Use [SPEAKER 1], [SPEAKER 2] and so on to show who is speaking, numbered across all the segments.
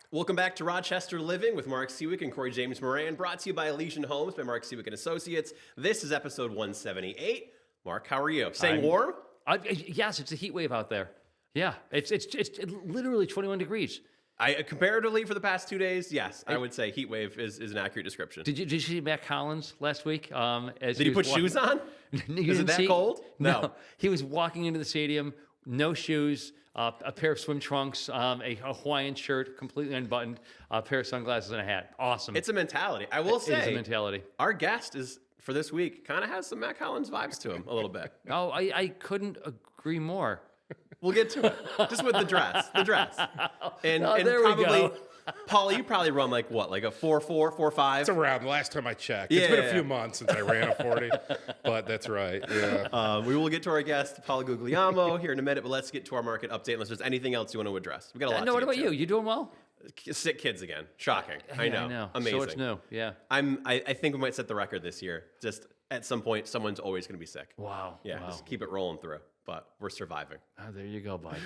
[SPEAKER 1] Welcome back to Rochester Living with Mark Siwiec and Corey James Moran, brought to you by Elysian Homes by Mark Siwiec and Associates. This is episode 178. Mark, how are you? Staying warm?
[SPEAKER 2] Yes, it's a heat wave out there. Yeah, it's literally 21 degrees.
[SPEAKER 1] Comparatively for the past 2 days, yes, I would say heat wave is an accurate description.
[SPEAKER 2] Did you see Matt Collins last week?
[SPEAKER 1] Did he put shoes on? Is it that cold?
[SPEAKER 2] No. He was walking into the stadium, no shoes, a pair of swim trunks, a Hawaiian shirt, completely unbuttoned, a pair of sunglasses and a hat. Awesome.
[SPEAKER 1] It's a mentality. I will say,
[SPEAKER 2] it is a mentality.
[SPEAKER 1] Our guest is for this week kind of has some Matt Collins vibes to him a little bit.
[SPEAKER 2] Oh, I couldn't agree more.
[SPEAKER 1] We'll get to it. Just with the dress. And
[SPEAKER 2] there we
[SPEAKER 1] probably,
[SPEAKER 2] go.
[SPEAKER 1] Paul, you probably run like what, like a 4.4, 4.5?
[SPEAKER 3] It's around the last time I checked.
[SPEAKER 1] Yeah,
[SPEAKER 3] it's been a few months since I ran a 40, but that's right. Yeah.
[SPEAKER 1] We will get to our guest, Paul Guglielmo, here in a minute, but let's get to our market update unless there's anything else you want to address. We got a lot to
[SPEAKER 2] What
[SPEAKER 1] get
[SPEAKER 2] about
[SPEAKER 1] to.
[SPEAKER 2] you? You doing well?
[SPEAKER 1] Sick kids again. Shocking. I know. Amazing.
[SPEAKER 2] So it's new. Yeah.
[SPEAKER 1] I think we might set the record this year. Just at some point, someone's always going to be sick.
[SPEAKER 2] Wow.
[SPEAKER 1] Yeah,
[SPEAKER 2] wow.
[SPEAKER 1] Just keep it rolling through. But we're surviving.
[SPEAKER 2] Oh, there you go, bud.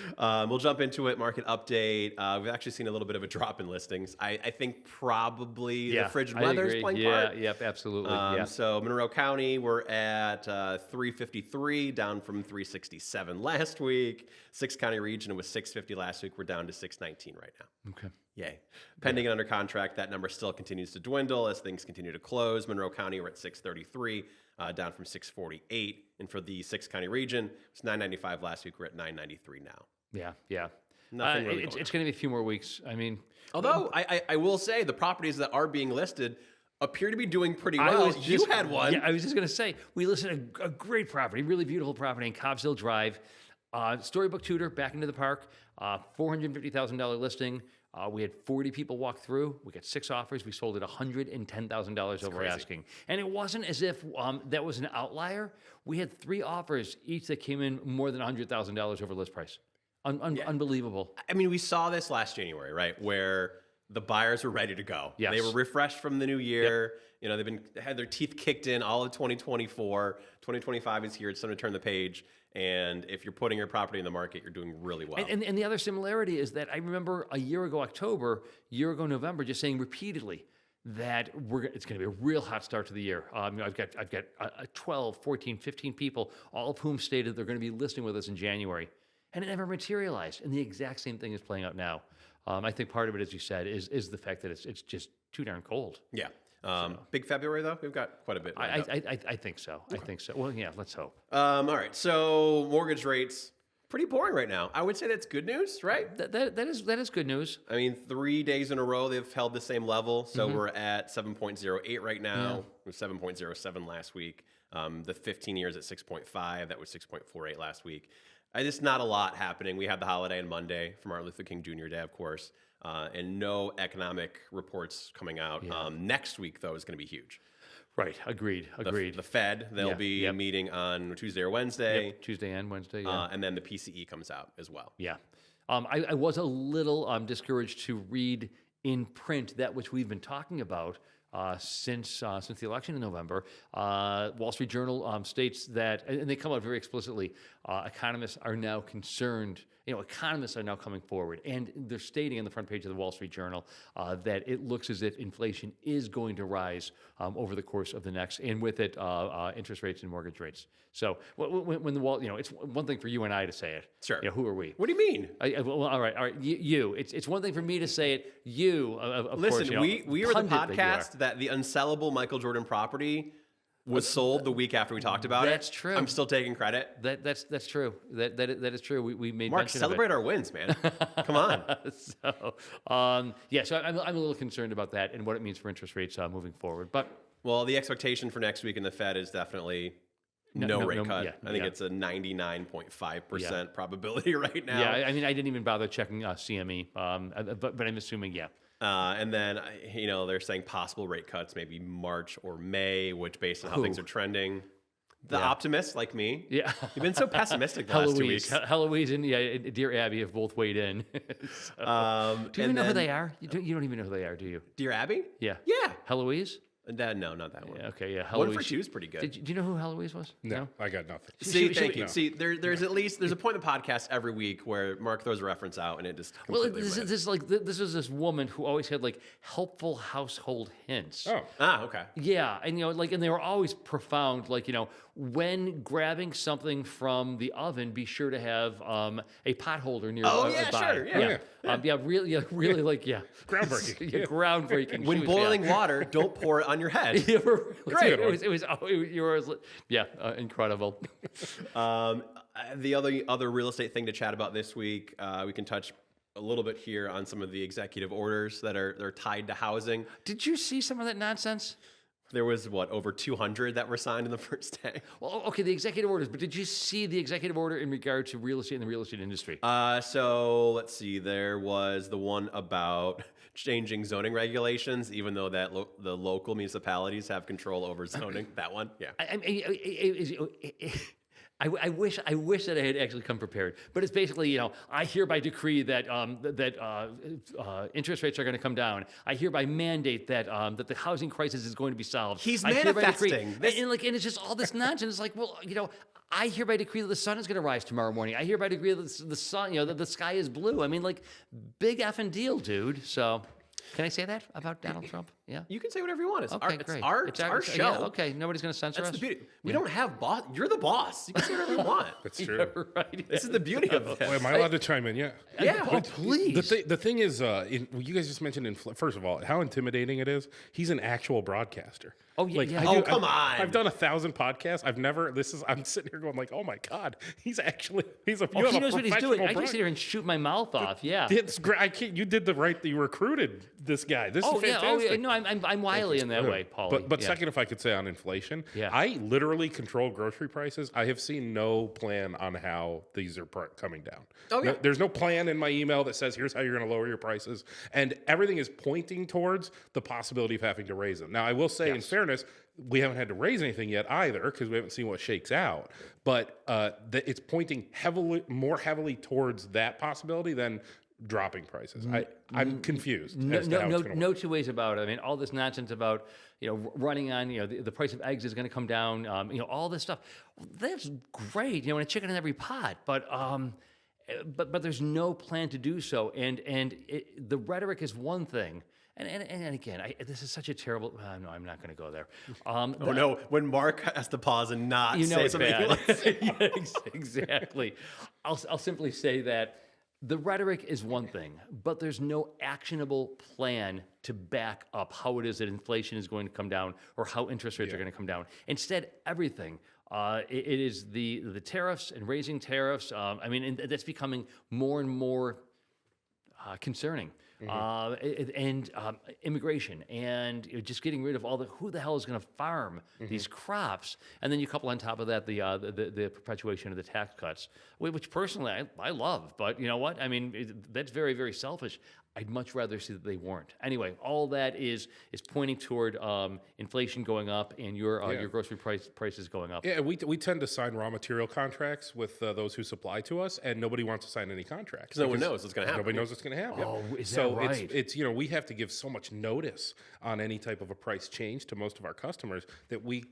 [SPEAKER 1] We'll jump into it. Market update. We've actually seen a little bit of a drop in listings. I think probably the frigid weather is playing part.
[SPEAKER 2] Yep, absolutely.
[SPEAKER 1] So Monroe County, we're at 353, down from 367 last week. 6 county region, it was 650 last week. We're down to 619 right now.
[SPEAKER 2] Okay.
[SPEAKER 1] Yay. Pending and under contract, that number still continues to dwindle as things continue to close. Monroe County, we're at 633, down from 648. And for the 6 county region, it's 995 last week. We're at 993 now.
[SPEAKER 2] Yeah.
[SPEAKER 1] Nothing really
[SPEAKER 2] it's going to be a few more weeks. I mean,
[SPEAKER 1] although I will say the properties that are being listed appear to be doing pretty well. You had one.
[SPEAKER 2] Yeah, I was just going to say, we listed a great property, really beautiful property in Cobbs Hill Drive. Storybook Tudor, back into the park, $450,000 listing. We had 40 people walk through. We got 6 offers. We sold it $110,000 over asking. And it wasn't as if that was an outlier. We had 3 offers, each that came in more than $100,000 over list price. Unbelievable.
[SPEAKER 1] I mean, we saw this last January, right, where the buyers were ready to go.
[SPEAKER 2] Yes.
[SPEAKER 1] They were refreshed from the new year. Yep. You know, they've had their teeth kicked in all of 2024. 2025 is here. It's time to turn the page. And if you're putting your property in the market, you're doing really well.
[SPEAKER 2] And the other similarity is that I remember a year ago October, November, just saying repeatedly that it's going to be a real hot start to the year. I've got 12, 14, 15 people, all of whom stated they're going to be listing with us in January. And it never materialized. And the exact same thing is playing out now. I think part of it, as you said, is the fact that it's just too darn cold.
[SPEAKER 1] Yeah. Big February, though? We've got quite a bit.
[SPEAKER 2] I think so. I think so. Well, yeah, let's hope.
[SPEAKER 1] All right. So mortgage rates, pretty boring right now. I would say that's good news, right?
[SPEAKER 2] That is good news.
[SPEAKER 1] I mean, 3 days in a row, they've held the same level. So we're at 7.08 right now. It was 7.07 last week. The 15 years at 6.5. That was 6.48 last week. Just not a lot happening. We had the holiday on Monday for Martin Luther King Jr. Day, of course. And no economic reports coming out. Next week, though, is going to be huge.
[SPEAKER 2] Right. Agreed.
[SPEAKER 1] The Fed, they'll be meeting on Tuesday or Wednesday.
[SPEAKER 2] Yep. Tuesday and Wednesday, yeah.
[SPEAKER 1] And then the PCE comes out as well.
[SPEAKER 2] Yeah. I was a little discouraged to read in print that which we've been talking about since the election in November. Wall Street Journal states that, and they come out very explicitly, economists are now concerned. Economists are now coming forward, and they're stating on the front page of the Wall Street Journal that it looks as if inflation is going to rise over the course of the next, and with it, interest rates and mortgage rates. So when the wall, it's one thing for you and I to say it.
[SPEAKER 1] Sure.
[SPEAKER 2] Who are we?
[SPEAKER 1] What do you mean?
[SPEAKER 2] Well, all right. You. It's one thing for me to say it. You, of
[SPEAKER 1] Listen,
[SPEAKER 2] course.
[SPEAKER 1] We were the podcast that the unsellable Michael Jordan property was sold the week after we talked about it.
[SPEAKER 2] That's true.
[SPEAKER 1] I'm still taking credit.
[SPEAKER 2] That's true. That is true. We made
[SPEAKER 1] Mark,
[SPEAKER 2] mention
[SPEAKER 1] celebrate
[SPEAKER 2] of it.
[SPEAKER 1] our wins, man. Come on.
[SPEAKER 2] So I'm a little concerned about that and what it means for interest rates moving forward. But
[SPEAKER 1] the expectation for next week in the Fed is definitely no rate cut.
[SPEAKER 2] Yeah,
[SPEAKER 1] I think it's a 99.5% probability right now.
[SPEAKER 2] Yeah, I mean, I didn't even bother checking CME, but I'm assuming, yeah.
[SPEAKER 1] And then, they're saying possible rate cuts maybe March or May, which based on how things are trending. The optimists like me, you've been so pessimistic the last 2 weeks.
[SPEAKER 2] Heloise and Dear Abby have both weighed in. Do you even know who they are? You don't even know who they are, do you?
[SPEAKER 1] Dear Abby?
[SPEAKER 2] Yeah.
[SPEAKER 1] Yeah.
[SPEAKER 2] Heloise?
[SPEAKER 1] No, not that one.
[SPEAKER 2] Yeah, okay, yeah.
[SPEAKER 1] One
[SPEAKER 2] Heloise.
[SPEAKER 1] for two is pretty good.
[SPEAKER 2] Do you know who Heloise was?
[SPEAKER 3] No, I got nothing.
[SPEAKER 1] See, thank you. See, there's at least there's a point in the podcast every week where Mark throws a reference out and it just
[SPEAKER 2] Well,
[SPEAKER 1] completely
[SPEAKER 2] this is this woman who always had like helpful household hints.
[SPEAKER 3] Oh,
[SPEAKER 1] okay.
[SPEAKER 2] Yeah, and and they were always profound. Like when grabbing something from the oven, be sure to have a pot holder near.
[SPEAKER 1] Oh,
[SPEAKER 2] by.
[SPEAKER 1] sure, yeah.
[SPEAKER 2] Really, like
[SPEAKER 3] groundbreaking.
[SPEAKER 2] Groundbreaking.
[SPEAKER 1] When
[SPEAKER 2] shoes,
[SPEAKER 1] boiling water, don't pour it on your head.
[SPEAKER 2] Yeah,
[SPEAKER 1] Great.
[SPEAKER 2] It was incredible.
[SPEAKER 1] The other real estate thing to chat about this week, we can touch a little bit here on some of the executive orders that are tied to housing.
[SPEAKER 2] Did you see some of that nonsense?
[SPEAKER 1] There was over 200 that were signed in the first day.
[SPEAKER 2] Well, okay, the executive orders, but did you see the executive order in regard to real estate and the real estate industry?
[SPEAKER 1] So let's see. There was the one about changing zoning regulations, even though that the local municipalities have control over zoning. That one, yeah.
[SPEAKER 2] I wish that I had actually come prepared, but it's basically, I hereby decree that interest rates are going to come down. I hereby mandate that the housing crisis is going to be solved.
[SPEAKER 1] He's
[SPEAKER 2] I
[SPEAKER 1] manifesting.
[SPEAKER 2] and it's just all this nonsense. It's like, well, I hereby decree that the sun is going to rise tomorrow morning. I hereby decree that the sun, that the sky is blue. I mean, like, big effing deal, dude. So. Can I say that about Donald Trump? Yeah.
[SPEAKER 1] You can say whatever you want. It's
[SPEAKER 2] okay,
[SPEAKER 1] great.
[SPEAKER 2] It's
[SPEAKER 1] our show.
[SPEAKER 2] Yeah, okay, nobody's going to censor
[SPEAKER 1] That's
[SPEAKER 2] us.
[SPEAKER 1] the beauty. We don't have boss. You're the boss. You can say whatever you want.
[SPEAKER 3] That's true.
[SPEAKER 2] Yeah, right.
[SPEAKER 1] This is the beauty of this.
[SPEAKER 3] Wait, am I allowed to chime in? Yeah.
[SPEAKER 1] Yeah.
[SPEAKER 2] Oh, please.
[SPEAKER 3] The thing is, you guys just mentioned, first of all, how intimidating it is. He's an actual broadcaster.
[SPEAKER 2] Oh, yeah. yeah.
[SPEAKER 1] Come on.
[SPEAKER 3] I've done 1,000 podcasts. I'm sitting here going like, oh my God, he
[SPEAKER 2] knows what he's doing. I can sit here and shoot my mouth off. Yeah.
[SPEAKER 3] It's great. I can't. You did the right. You recruited this guy. This is fantastic.
[SPEAKER 2] Oh, yeah. No, I'm wily in that way, Paul.
[SPEAKER 3] But second, if I could say on inflation, I literally control grocery prices. I have seen no plan on how these are coming down.
[SPEAKER 1] Oh, yeah.
[SPEAKER 3] There's no plan in my email that says here's how you're going to lower your prices, and everything is pointing towards the possibility of having to raise them. Now, I will say, in fairness, we haven't had to raise anything yet either because we haven't seen what shakes out. But it's pointing more heavily towards that possibility than dropping prices. I'm confused.
[SPEAKER 2] No two ways about it. I mean, all this nonsense about running on the price of eggs is going to come down. All this stuff. That's great. And a chicken in every pot. But there's no plan to do so. And the rhetoric is one thing. And again, this is such a terrible. No, I'm not going to go there.
[SPEAKER 1] No! When Mark has to pause and not say something,
[SPEAKER 2] yeah, exactly. I'll simply say that the rhetoric is one thing, but there's no actionable plan to back up how it is that inflation is going to come down or how interest rates are going to come down. Instead, everything. It is the tariffs and raising tariffs. And that's becoming more and more concerning. And immigration and just getting rid of who the hell is going to farm these crops, and then you couple on top of that the perpetuation of the tax cuts, which personally I love, but you know what? I mean, that's very, very selfish. I'd much rather see that they weren't. Anyway, all that is pointing toward inflation going up and your grocery prices going up.
[SPEAKER 3] Yeah, we tend to sign raw material contracts with those who supply to us, and nobody wants to sign any contracts.
[SPEAKER 1] Because no one knows what's going to happen.
[SPEAKER 3] Nobody knows what's going to happen.
[SPEAKER 2] Oh, is
[SPEAKER 3] so
[SPEAKER 2] that right?
[SPEAKER 3] it's we have to give so much notice on any type of a price change to most of our customers that we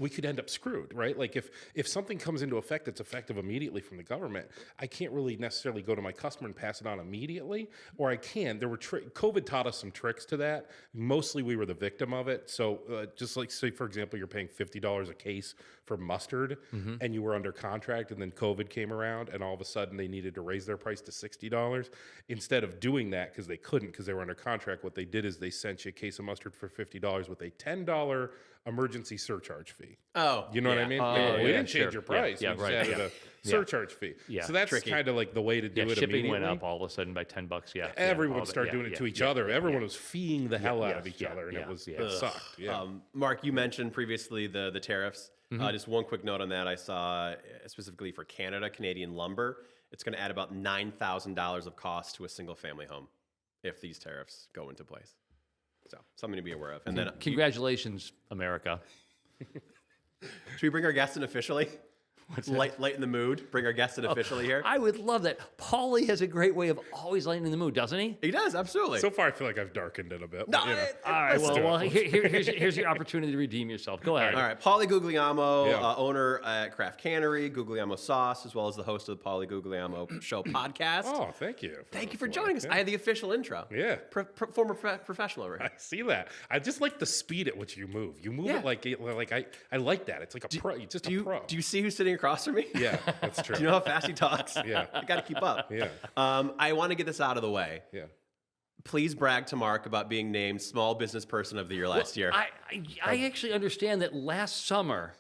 [SPEAKER 3] could end up screwed, right? Like if something comes into effect that's effective immediately from the government, I can't really necessarily go to my customer and pass it on immediately, or I can. There were COVID taught us some tricks to that. Mostly we were the victim of it. So just like say, for example, you're paying $50 a case for mustard and you were under contract, and then COVID came around and all of a sudden they needed to raise their price to $60. Instead of doing that, because they couldn't because they were under contract, what they did is they sent you a case of mustard for $50 with a $10 emergency surcharge fee.
[SPEAKER 1] Oh,
[SPEAKER 3] you know what I mean? We didn't change your price.
[SPEAKER 2] Yeah,
[SPEAKER 3] we just
[SPEAKER 2] right.
[SPEAKER 3] added a surcharge fee.
[SPEAKER 2] Yeah.
[SPEAKER 3] So that's kind of like the way to do it
[SPEAKER 2] shipping
[SPEAKER 3] immediately.
[SPEAKER 2] went up all of a sudden by $10. Yeah,
[SPEAKER 3] everyone started doing it to each other. Everyone was feeing the hell out of each other, and it sucked. Yeah.
[SPEAKER 1] Mark, you mentioned previously the tariffs. Just one quick note on that. I saw specifically for Canada, Canadian lumber, it's going to add about $9,000 of cost to a single family home if these tariffs go into place. So something to be aware of. And then
[SPEAKER 2] congratulations, America.
[SPEAKER 1] should we bring our guest in officially? lighten the mood, bring our guest in officially here.
[SPEAKER 2] I would love that. Paulie has a great way of always lightening the mood, doesn't he?
[SPEAKER 1] He does, absolutely.
[SPEAKER 3] So far, I feel like I've darkened it a bit.
[SPEAKER 1] No,
[SPEAKER 3] but, you know.
[SPEAKER 2] All right, well, here's your opportunity to redeem yourself. Go ahead.
[SPEAKER 1] All right, Paul Guglielmo,
[SPEAKER 3] Yeah.
[SPEAKER 1] owner at Craft Cannery, Guglielmo Sauce, as well as the host of the Paul Guglielmo Show podcast.
[SPEAKER 3] Oh, thank you.
[SPEAKER 1] Thank you for joining us.
[SPEAKER 3] Yeah.
[SPEAKER 1] I had the official intro.
[SPEAKER 3] Yeah.
[SPEAKER 1] Former professional over here.
[SPEAKER 3] I see that. I just like the speed at which you move. You move
[SPEAKER 1] Yeah.
[SPEAKER 3] it like I like that. It's like a pro. You're just a pro.
[SPEAKER 1] Do you see who's sitting across from me?
[SPEAKER 3] Yeah, that's true.
[SPEAKER 1] Do you know how fast he talks?
[SPEAKER 3] Yeah.
[SPEAKER 1] You got to keep up.
[SPEAKER 3] Yeah.
[SPEAKER 1] I want to get this out of the way.
[SPEAKER 3] Yeah.
[SPEAKER 1] Please brag to Mark about being named Small Business Person of the Year last year.
[SPEAKER 2] I actually understand that last summer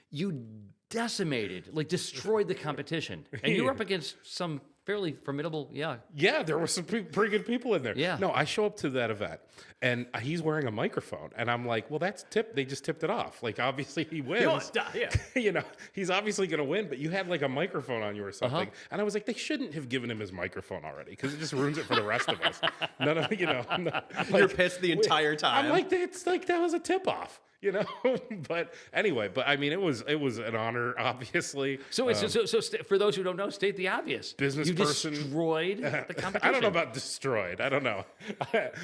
[SPEAKER 2] you decimated, like destroyed the competition, and you were up against some fairly formidable,
[SPEAKER 3] Yeah, there were some pretty good people in there.
[SPEAKER 2] Yeah.
[SPEAKER 3] No, I show up to that event, and he's wearing a microphone, and I'm like, well, that's tip. They just tipped it off. Like, obviously he wins.
[SPEAKER 1] Yeah.
[SPEAKER 3] You know, he's obviously going to win, but you had like a microphone on you or something. And I was like, they shouldn't have given him his microphone already because it just ruins it for the rest of us. None of,
[SPEAKER 1] You're pissed the entire time.
[SPEAKER 3] I'm like, it's like that was a tip off. You know, but anyway, I mean, it was an honor, obviously.
[SPEAKER 2] So for those who don't know, state the obvious.
[SPEAKER 3] Business
[SPEAKER 2] you
[SPEAKER 3] person
[SPEAKER 2] destroyed the competition.
[SPEAKER 3] I don't know about destroyed. I don't know,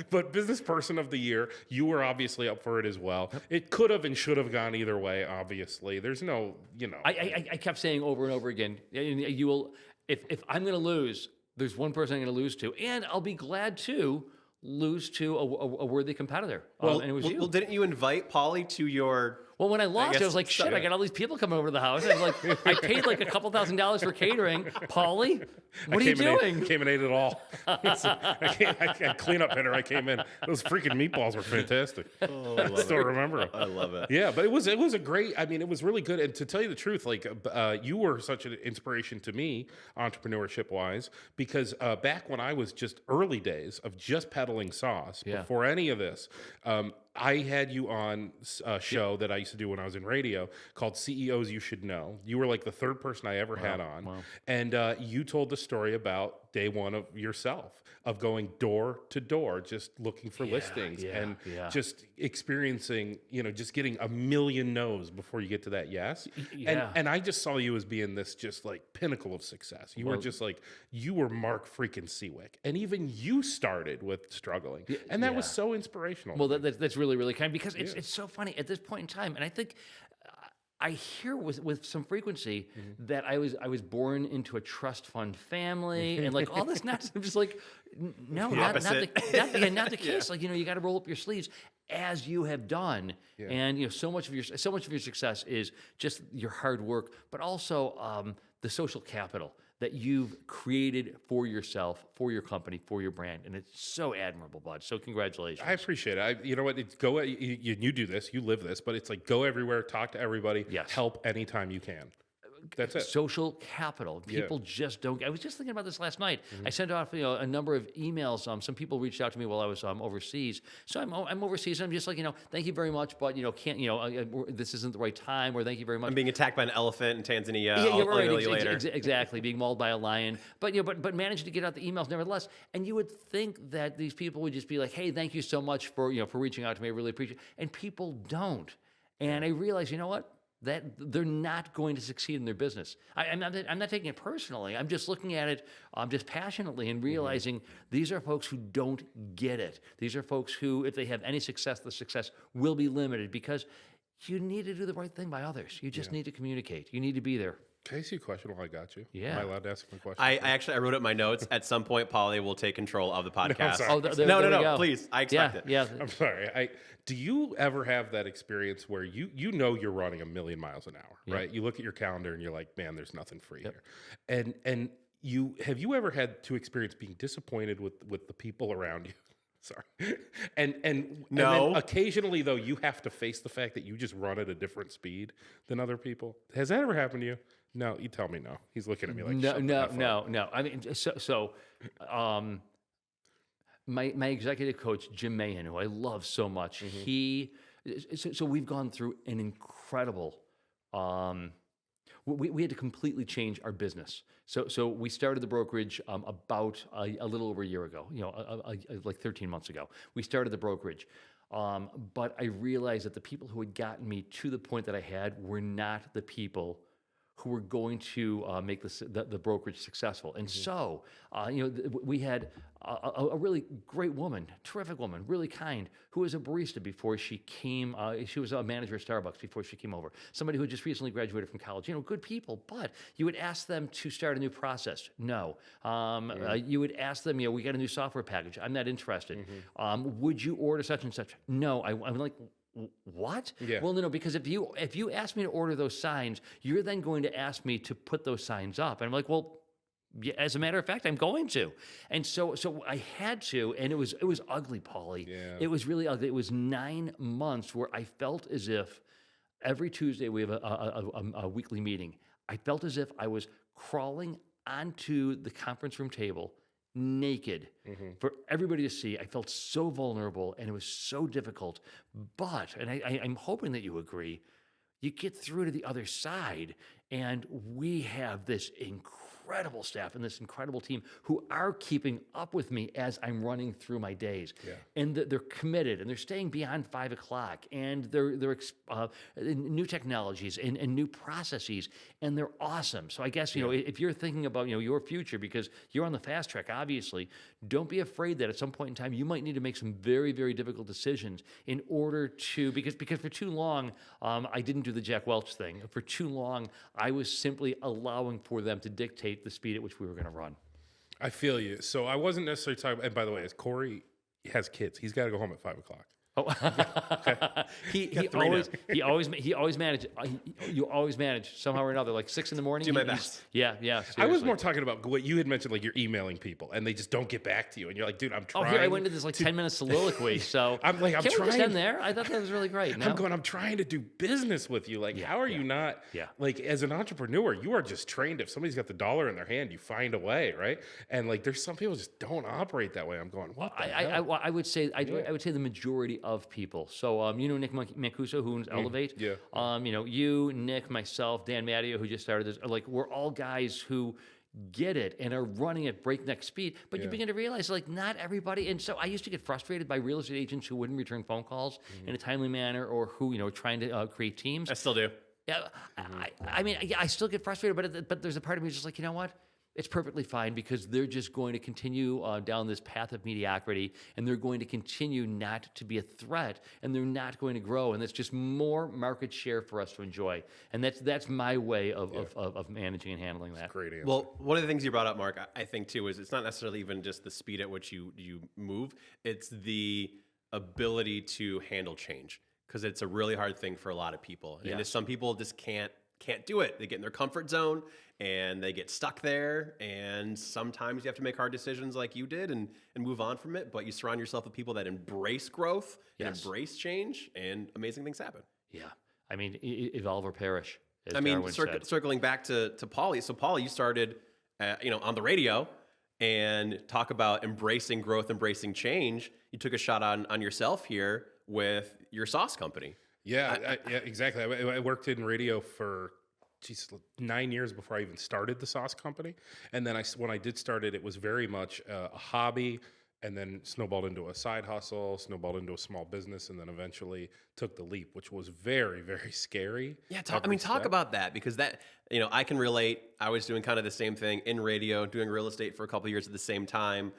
[SPEAKER 3] but business person of the year, you were obviously up for it as well. It could have and should have gone either way. Obviously, there's no,
[SPEAKER 2] I kept saying over and over again, you will. If I'm going to lose, there's one person I'm going to lose to, and I'll be glad to lose to a worthy competitor.
[SPEAKER 1] Well,
[SPEAKER 2] and it was you.
[SPEAKER 1] Well, didn't you invite Paulie to your...
[SPEAKER 2] Well, when I lost, I
[SPEAKER 1] guess
[SPEAKER 2] was like,
[SPEAKER 1] so,
[SPEAKER 2] shit, I got all these people coming over to the house. I was like, I paid like a couple $1,000s for catering. Paulie, what are you doing?
[SPEAKER 3] Came and ate it all. I cleanup hitter. I came in. Those freaking meatballs were fantastic.
[SPEAKER 1] Oh, I love
[SPEAKER 3] Still remember them.
[SPEAKER 1] I love it.
[SPEAKER 3] Yeah, but it was a great. I mean, it was really good. And to tell you the truth, like you were such an inspiration to me, entrepreneurship wise, because back when I was just early days of just peddling sauce, before any of this, I had you on a show that I used to do when I was in radio called CEOs You Should Know. You were like the third person I ever had on.
[SPEAKER 2] Wow.
[SPEAKER 3] And you told the story about day one of yourself, of going door to door, just looking for listings and just experiencing, just getting a million no's before you get to that yes. And I just saw you as being this just like pinnacle of success. You were just like, you were Mark freaking Siwiec. And even you started with struggling. And that was so inspirational.
[SPEAKER 2] Well, that's really, really kind, because it's so funny at this point in time. And I think I hear with some frequency that I was born into a trust fund family and like all this nonsense. I'm just like, no, not the case. Like, you got to roll up your sleeves as you have done. And so much of your success is just your hard work, but also the social capital that you've created for yourself, for your company, for your brand. And it's so admirable, bud. So congratulations.
[SPEAKER 3] I appreciate it. You know what? You do this, you live this, but it's like go everywhere, talk to everybody, help anytime you can. That's it.
[SPEAKER 2] Social capital. People just don't. I was just thinking about this last night. I sent off a number of emails. Some people reached out to me while I was overseas. So I'm overseas. And I'm just like, thank you very much, but can't this isn't the right time. Or thank you very much.
[SPEAKER 1] I'm being attacked by an elephant in Tanzania.
[SPEAKER 2] Yeah,
[SPEAKER 1] I'll
[SPEAKER 2] you're right.
[SPEAKER 1] email you later.
[SPEAKER 2] Exactly, being mauled by a lion. But but managed to get out the emails nevertheless. And you would think that these people would just be like, hey, thank you so much for reaching out to me. I really appreciate it. And people don't. And I realize, you know what? That they're not going to succeed in their business. I'm not taking it personally. I'm just looking at it just passionately and realizing these are folks who don't get it. These are folks who, if they have any success, the success will be limited because you need to do the right thing by others. You just need to communicate. You need to be there.
[SPEAKER 3] Can I ask you a question while I got you?
[SPEAKER 2] Yeah.
[SPEAKER 3] Am I allowed to ask him a question?
[SPEAKER 1] I wrote up my notes. At some point, Paulie will take control of the podcast.
[SPEAKER 3] sorry.
[SPEAKER 1] No, please. I expect it.
[SPEAKER 2] Yeah.
[SPEAKER 3] I'm sorry. Do you ever have that experience where you know you're running a million miles an hour, right? You look at your calendar and you're like, man, there's nothing free here. And have you ever had to experience being disappointed with the people around you? Sorry. And
[SPEAKER 1] No.
[SPEAKER 3] then occasionally though you have to face the fact that you just run at a different speed than other people. Has that ever happened to you? No, you tell me no. He's looking at me like
[SPEAKER 2] no. I mean, my executive coach Jim Mahan, who I love so much, so we've gone through an incredible. We had to completely change our business. So we started the brokerage about a little over a year ago. Like 13 months ago, we started the brokerage. But I realized that the people who had gotten me to the point that I had were not the people who were going to make the brokerage successful. And so, we had a really great woman, terrific woman, really kind, who was a barista before she came. She was a manager at Starbucks before she came over. Somebody who just recently graduated from college. Good people, but you would ask them to start a new process. No. You would ask them, we got a new software package. I'm not interested. Would you order such and such? No. I'm like, what?
[SPEAKER 3] Yeah.
[SPEAKER 2] Well, no, because if you ask me to order those signs, you're then going to ask me to put those signs up. And I'm like, well, yeah, as a matter of fact, I'm going to. And so I had to, and it was ugly, Paulie.
[SPEAKER 3] Yeah.
[SPEAKER 2] It was really ugly. It was 9 months where I felt as if every Tuesday we have a weekly meeting. I felt as if I was crawling onto the conference room table naked for everybody to see. I felt so vulnerable, and it was so difficult. But, and I'm hoping that you agree, you get through to the other side, and we have this incredible staff and this incredible team who are keeping up with me as I'm running through my days.
[SPEAKER 3] Yeah.
[SPEAKER 2] And they're committed, and they're staying beyond 5 o'clock, and they're new technologies and new processes, and they're awesome. So I guess, if you're thinking about, your future, because you're on the fast track, obviously, don't be afraid that at some point in time, you might need to make some very, very difficult decisions in order to, because for too long, I didn't do the Jack Welch thing. For too long, I was simply allowing for them to dictate the speed at which we were going to run.
[SPEAKER 3] I feel you. So I wasn't necessarily talking. And by the way, as Corey has kids, he's got to go home at 5 o'clock.
[SPEAKER 2] Oh, he always managed. You always manage somehow or another, like 6 a.m.
[SPEAKER 1] Do my best.
[SPEAKER 2] Yeah.
[SPEAKER 3] Seriously. I was more talking about what you had mentioned, like you're emailing people and they just don't get back to you, and you're like, dude, I'm trying.
[SPEAKER 2] Oh, here I went into this 10-minute soliloquy. So
[SPEAKER 3] I'm
[SPEAKER 2] can
[SPEAKER 3] trying.
[SPEAKER 2] we just end there? I thought that was really great. No?
[SPEAKER 3] I'm trying to do business with you. Like, how are you not?
[SPEAKER 2] Yeah.
[SPEAKER 3] Like, as an entrepreneur, you are just trained. If somebody's got the dollar in their hand, you find a way, right? And like, there's some people just don't operate that way. I'm going, what?
[SPEAKER 2] I would say I would say the majority of people. So, Nick Mancuso, who owns Elevate.
[SPEAKER 3] Yeah.
[SPEAKER 2] You, Nick, myself, Dan Matteo, who just started this. Like, we're all guys who get it and are running at breakneck speed. But you begin to realize, like, not everybody. And so I used to get frustrated by real estate agents who wouldn't return phone calls in a timely manner, or who, trying to create teams.
[SPEAKER 1] I still do.
[SPEAKER 2] Yeah. I mean, I still get frustrated, but there's a part of me that's just like, you know what? It's perfectly fine, because they're just going to continue down this path of mediocrity, and they're going to continue not to be a threat, and they're not going to grow, and it's just more market share for us to enjoy. And that's my way of managing and handling that.
[SPEAKER 3] Great answer.
[SPEAKER 1] Well, one of the things you brought up, Mark, I think too, is it's not necessarily even just the speed at which you move. It's the ability to handle change, because it's a really hard thing for a lot of people. And if some people just can't do it. They get in their comfort zone and they get stuck there. And sometimes you have to make hard decisions like you did and move on from it. But you surround yourself with people that embrace growth and embrace change, and amazing things happen.
[SPEAKER 2] Yeah. I mean, evolve or perish.
[SPEAKER 1] I mean, circling back to Paulie. So, Paulie, you started, on the radio, and talk about embracing growth, embracing change. You took a shot on yourself here with your sauce company.
[SPEAKER 3] Yeah, exactly. I worked in radio for 9 years before I even started the sauce company. And then when I did start it, it was very much a hobby, and then snowballed into a side hustle, snowballed into a small business, and then eventually took the leap, which was very, very scary.
[SPEAKER 1] Yeah, talk about that, because that, I can relate. I was doing kind of the same thing in radio, doing real estate for a couple of years at the same time.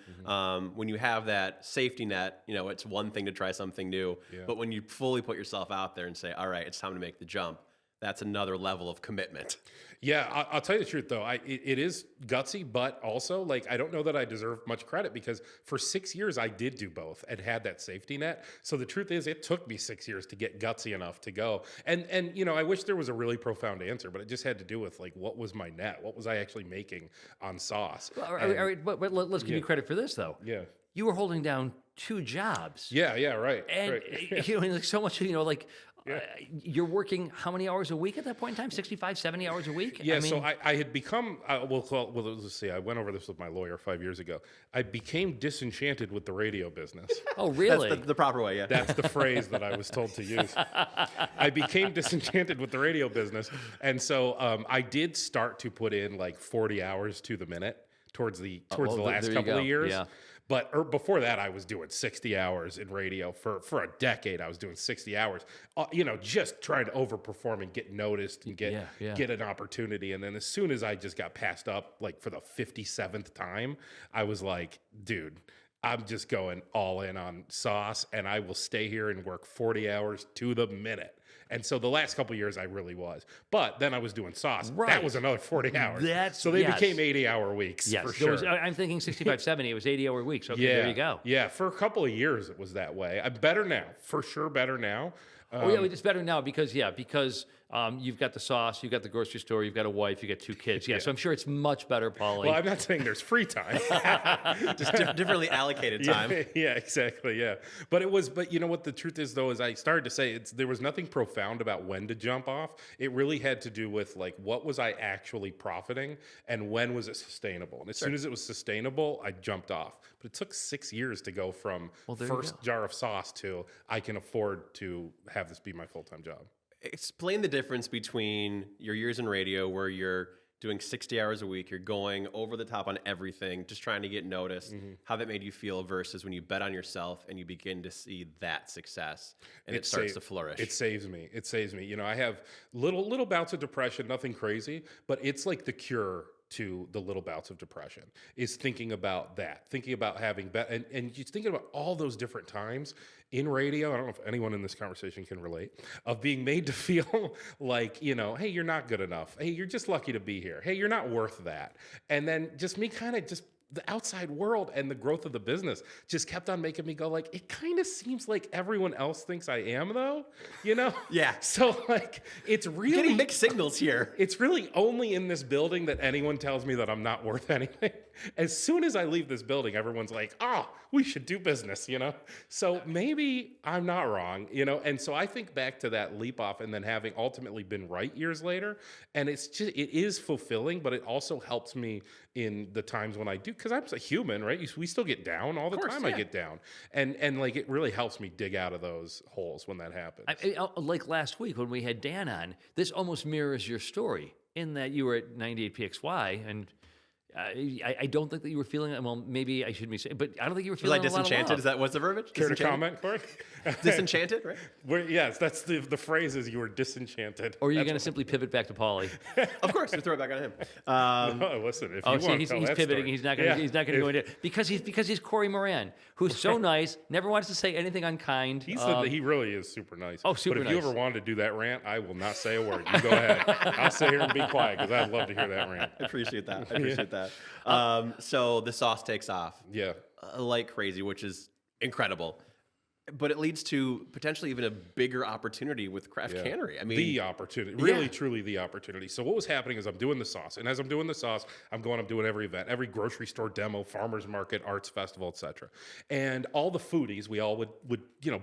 [SPEAKER 1] When you have that safety net, it's one thing to try something new, but when you fully put yourself out there and say, all right, it's time to make the jump, that's another level of commitment.
[SPEAKER 3] Yeah, I'll tell you the truth, though. It is gutsy, but also, like, I don't know that I deserve much credit, because for 6 years I did do both and had that safety net. So the truth is, it took me 6 years to get gutsy enough to go. And I wish there was a really profound answer, but it just had to do with, like, what was my net? What was I actually making on sauce?
[SPEAKER 2] Well, all right, but let's give you credit for this, though.
[SPEAKER 3] Yeah.
[SPEAKER 2] You were holding down 2 jobs.
[SPEAKER 3] Yeah, right.
[SPEAKER 2] And,
[SPEAKER 3] right.
[SPEAKER 2] Like so much, you're working how many hours a week at that point in time? 65, 70 hours a week?
[SPEAKER 3] Yeah, so I had become, let's see, I went over this with my lawyer 5 years ago. I became disenchanted with the radio business.
[SPEAKER 2] Oh, really?
[SPEAKER 1] That's the proper way, yeah.
[SPEAKER 3] That's the phrase that I was told to use. I became disenchanted with the radio business. And so I did start to put in like 40 hours to the minute towards the last couple of years.
[SPEAKER 2] Yeah.
[SPEAKER 3] But before that, I was doing 60 hours in radio for a decade. I was doing 60 hours, just trying to overperform and get noticed and get an opportunity. And then as soon as I just got passed up, like for the 57th time, I was like, dude, I'm just going all in on sauce, and I will stay here and work 40 hours to the minute. And so the last couple of years, I really was. But then I was doing sauce.
[SPEAKER 2] Right.
[SPEAKER 3] That was another 40 hours. So they became 80-hour weeks for sure.
[SPEAKER 2] I'm thinking 65, 70. It was 80-hour weeks. Okay, there you go.
[SPEAKER 3] Yeah, for a couple of years, it was that way. I'm better now. For sure, better now.
[SPEAKER 2] It's better now because you've got the sauce, you've got the grocery store, you've got a wife, you've got 2 kids. Yeah, so I'm sure it's much better, Paulie.
[SPEAKER 3] Well, I'm not saying there's free time.
[SPEAKER 1] Just differently allocated time.
[SPEAKER 3] Yeah, exactly. Yeah, but you know what the truth is though is I started to say there was nothing profound about when to jump off. It really had to do with like what was I actually profiting and when was it sustainable. And as soon as it was sustainable, I jumped off. But it took 6 years to go from first jar of sauce to I can afford to have this be my full-time job.
[SPEAKER 1] Explain the difference between your years in radio where you're doing 60 hours a week, you're going over the top on everything, just trying to get noticed, how that made you feel versus when you bet on yourself and you begin to see that success and it starts to flourish.
[SPEAKER 3] It saves me. I have little bouts of depression, nothing crazy, but it's like the cure to the little bouts of depression is thinking about having and just thinking about all those different times in radio. I don't know if anyone in this conversation can relate of being made to feel like, hey, you're not good enough. Hey, you're just lucky to be here. Hey, you're not worth that. And then just me kind of just the outside world and the growth of the business just kept on making me go like, it kind of seems like everyone else thinks I am though,
[SPEAKER 1] Yeah.
[SPEAKER 3] So like, it's really
[SPEAKER 1] getting mixed signals here.
[SPEAKER 3] It's really only in this building that anyone tells me that I'm not worth anything. As soon as I leave this building, everyone's like, we should do business, So maybe I'm not wrong, And so I think back to that leap off and then having ultimately been right years later. And it is fulfilling, but it also helps me in the times when I do, because I'm a human, right? We still get down all the time. Yeah. I get down. And like, it really helps me dig out of those holes when that happens.
[SPEAKER 2] Like last week when we had Dan on, this almost mirrors your story in that you were at 98 PXY and I don't think that you were feeling it. Well, maybe I shouldn't be saying, but I don't think you were feeling
[SPEAKER 1] like disenchanted. Is that what's the verbiage?
[SPEAKER 3] Care to comment, Corey?
[SPEAKER 1] Disenchanted, right?
[SPEAKER 3] Yes, that's the phrase is you were disenchanted.
[SPEAKER 2] Or are you going to simply pivot back to Paulie?
[SPEAKER 1] Of course, we throw it back on him.
[SPEAKER 3] No, listen, if you want
[SPEAKER 2] he's
[SPEAKER 3] to tell that
[SPEAKER 2] pivoting.
[SPEAKER 3] story.
[SPEAKER 2] He's not going to go into it because he's Corey Moran, who's so nice, never wants to say anything unkind.
[SPEAKER 3] He really is super nice.
[SPEAKER 2] Oh, super
[SPEAKER 3] nice. But if you ever wanted to do that rant, I will not say a word. You go ahead. I'll sit here and be quiet because I'd love to hear that rant.
[SPEAKER 1] I appreciate that. So the sauce takes off.
[SPEAKER 3] Yeah.
[SPEAKER 1] Like crazy, which is incredible. But it leads to potentially even a bigger opportunity with Craft Cannery. I mean,
[SPEAKER 3] the opportunity, really, truly the opportunity. So what was happening is I'm doing the sauce. And as I'm doing the sauce, I'm doing every event, every grocery store demo, farmer's market, arts festival, etc. And all the foodies, we all would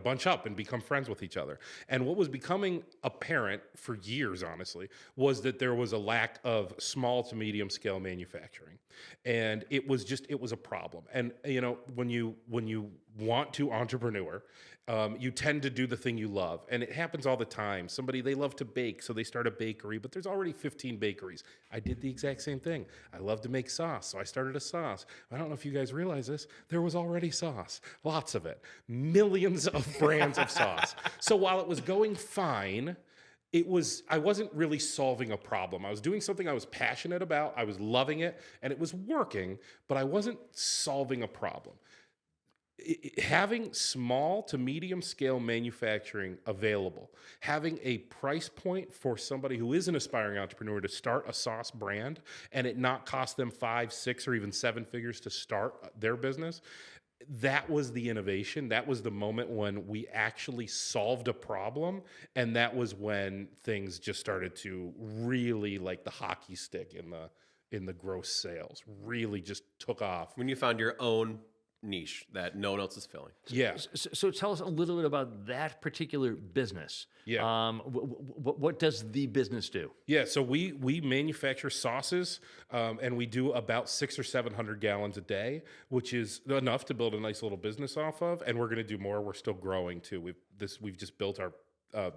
[SPEAKER 3] bunch up and become friends with each other. And what was becoming apparent for years, honestly, was that there was a lack of small to medium scale manufacturing. And it was a problem. And, when you want to entrepreneur, you tend to do the thing you love. And it happens all the time. They love to bake, so they start a bakery, but there's already 15 bakeries. I did the exact same thing. I love to make sauce, so I started a sauce. I don't know if you guys realize this. There was already sauce, lots of it, millions of brands of sauce. So while it was going fine, I wasn't really solving a problem. I was doing something I was passionate about. I was loving it, and it was working, but I wasn't solving a problem. Having small to medium scale manufacturing available, having a price point for somebody who is an aspiring entrepreneur to start a sauce brand and it not cost them 5, 6, or even 7 figures to start their business. That was the innovation. That was the moment when we actually solved a problem. And that was when things just started to really, like the hockey stick in the gross sales, really just took off.
[SPEAKER 1] When you found your own niche that no one else is filling.
[SPEAKER 3] Yeah.
[SPEAKER 2] So tell us a little bit about that particular business.
[SPEAKER 3] Yeah.
[SPEAKER 2] What does the business do?
[SPEAKER 3] Yeah. So we manufacture sauces, and we do about 600 or 700 gallons a day, which is enough to build a nice little business off of. And we're going to do more. We're still growing too. We've just built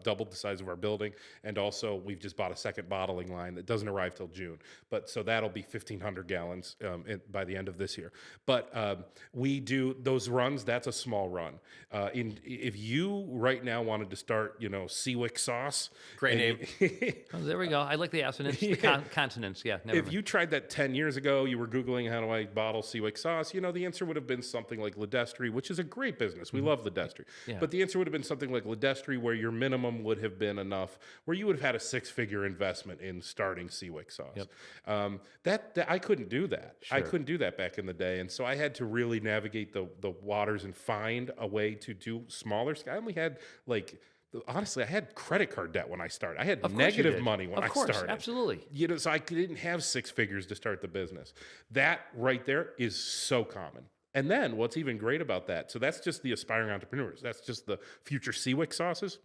[SPEAKER 3] doubled the size of our building, and also we've just bought a second bottling line that doesn't arrive till June. But so that'll be 1,500 gallons by the end of this year. But we do those runs. That's a small run. If you right now wanted to start, Siwiec sauce,
[SPEAKER 1] Great name.
[SPEAKER 2] Oh, there we go. I like the assonance, the consonants. Yeah. Never
[SPEAKER 3] If
[SPEAKER 2] mind.
[SPEAKER 3] you tried that 10 years ago, you were Googling how do I bottle Siwiec sauce, the answer would have been something like Ledestri, which is a great business. We love Ledestri.
[SPEAKER 2] Yeah.
[SPEAKER 3] But the answer would have been something like Ledestri, where your minimum would have been enough, where you would have had a 6-figure investment in starting Siwiec sauce. That I couldn't do that. I couldn't do that back in the day. And so I had to really navigate the waters and find a way to do smaller. I only had honestly, I had credit card debt when I started. I had
[SPEAKER 2] Of course you
[SPEAKER 3] negative
[SPEAKER 2] did.
[SPEAKER 3] money when
[SPEAKER 2] Of
[SPEAKER 3] I
[SPEAKER 2] course,
[SPEAKER 3] started.
[SPEAKER 2] absolutely.
[SPEAKER 3] So I didn't have 6 figures to start the business. That right there is so common. And then what's even great about that, so that's just the aspiring entrepreneurs. That's just the future Siwiec sauces.